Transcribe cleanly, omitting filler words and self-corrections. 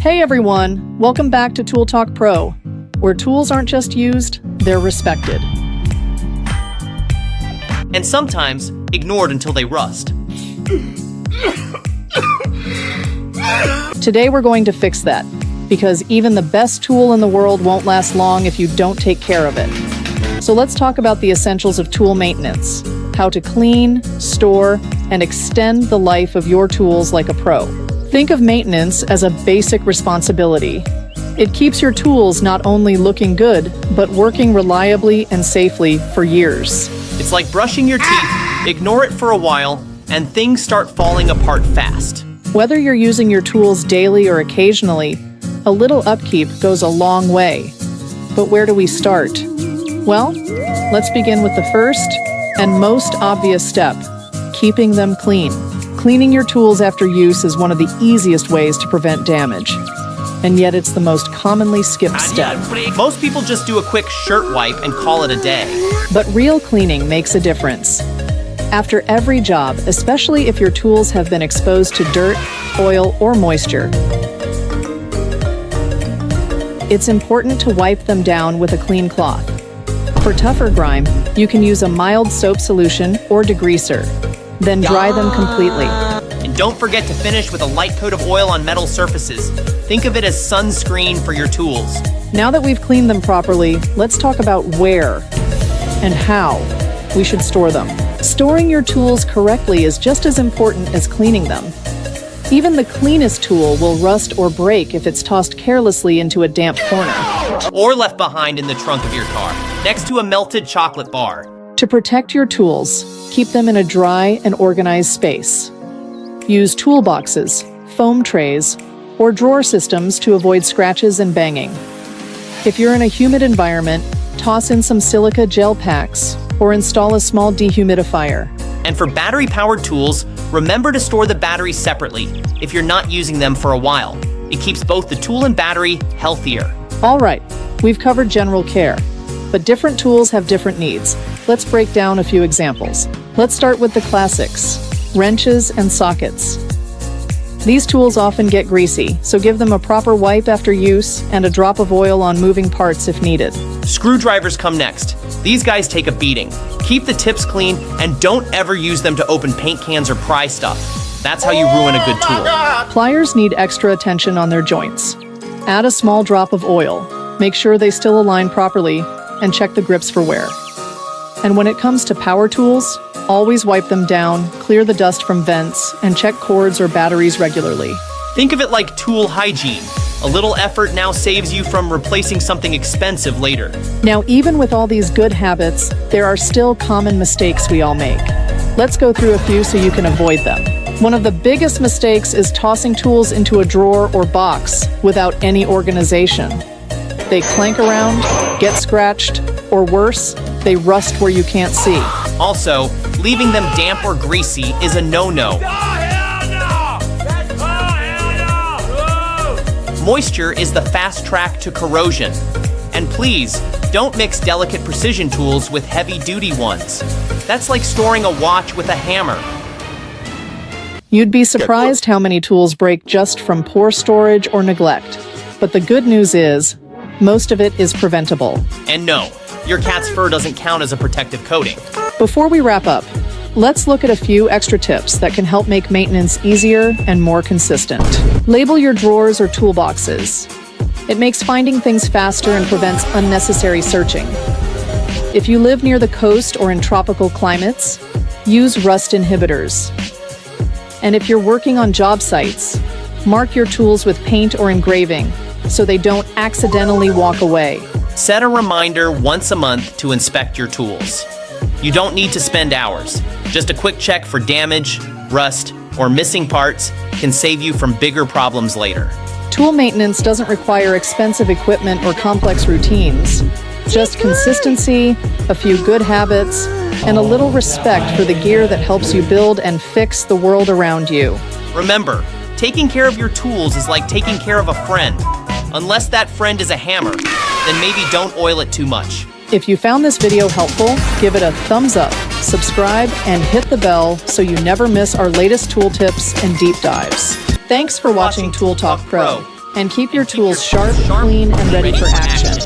Hey everyone, welcome back to Tool Talk Pro, where tools aren't just used, they're respected. And sometimes ignored until they rust. Today we're going to fix that, because even the best tool in the world won't last long if you don't take care of it. So let's talk about the essentials of tool maintenance, how to clean, store, and extend the life of your tools like a pro. Think of maintenance as a basic responsibility. It keeps your tools not only looking good, but working reliably and safely for years. It's like brushing your teeth, ignore it for a while, and things start falling apart fast. Whether you're using your tools daily or occasionally, a little upkeep goes a long way. But where do we start? Well, let's begin with the first and most obvious step, keeping them clean. Cleaning your tools after use is one of the easiest ways to prevent damage. And yet it's the most commonly skipped step. Most people just do a quick shirt wipe and call it a day. But real cleaning makes a difference. After every job, especially if your tools have been exposed to dirt, oil, or moisture, it's important to wipe them down with a clean cloth. For tougher grime, you can use a mild soap solution or degreaser. Then dry them completely. And don't forget to finish with a light coat of oil on metal surfaces. Think of it as sunscreen for your tools. Now that we've cleaned them properly, let's talk about where and how we should store them. Storing your tools correctly is just as important as cleaning them. Even the cleanest tool will rust or break if it's tossed carelessly into a damp corner. Or left behind in the trunk of your car, next to a melted chocolate bar. To protect your tools, keep them in a dry and organized space. Use toolboxes, foam trays, or drawer systems to avoid scratches and banging. If you're in a humid environment, toss in some silica gel packs or install a small dehumidifier. And for battery-powered tools, remember to store the batteries separately if you're not using them for a while. It keeps both the tool and battery healthier. All right, we've covered general care, but different tools have different needs. Let's break down a few examples. Let's start with the classics, wrenches and sockets. These tools often get greasy, so give them a proper wipe after use and a drop of oil on moving parts if needed. Screwdrivers come next. These guys take a beating. Keep the tips clean and don't ever use them to open paint cans or pry stuff. That's how you ruin a good tool. Pliers need extra attention on their joints. Add a small drop of oil. Make sure they still align properly and check the grips for wear. And when it comes to power tools, always wipe them down, clear the dust from vents, and check cords or batteries regularly. Think of it like tool hygiene. A little effort now saves you from replacing something expensive later. Now, even with all these good habits, there are still common mistakes we all make. Let's go through a few so you can avoid them. One of the biggest mistakes is tossing tools into a drawer or box without any organization. They clank around, get scratched, or worse, they rust where you can't see. Also, leaving them damp or greasy is a no-no. Moisture is the fast track to corrosion. And please, don't mix delicate precision tools with heavy-duty ones. That's like storing a watch with a hammer. You'd be surprised how many tools break just from poor storage or neglect. But the good news is, most of it is preventable. And no, your cat's fur doesn't count as a protective coating. Before we wrap up, let's look at a few extra tips that can help make maintenance easier and more consistent. Label your drawers or toolboxes. It makes finding things faster and prevents unnecessary searching. If you live near the coast or in tropical climates, use rust inhibitors. And if you're working on job sites, mark your tools with paint or engraving so they don't accidentally walk away. Set a reminder once a month to inspect your tools. You don't need to spend hours. Just a quick check for damage, rust, or missing parts can save you from bigger problems later. Tool maintenance doesn't require expensive equipment or complex routines. Just consistency, a few good habits, and a little respect for the gear that helps you build and fix the world around you. Remember, taking care of your tools is like taking care of a friend. Unless that friend is a hammer, then maybe don't oil it too much. If you found this video helpful, give it a thumbs up, subscribe, and hit the bell so you never miss our latest tool tips and deep dives. Thanks for watching Tool Talk Pro. And keep your tools sharp, clean, and ready for action.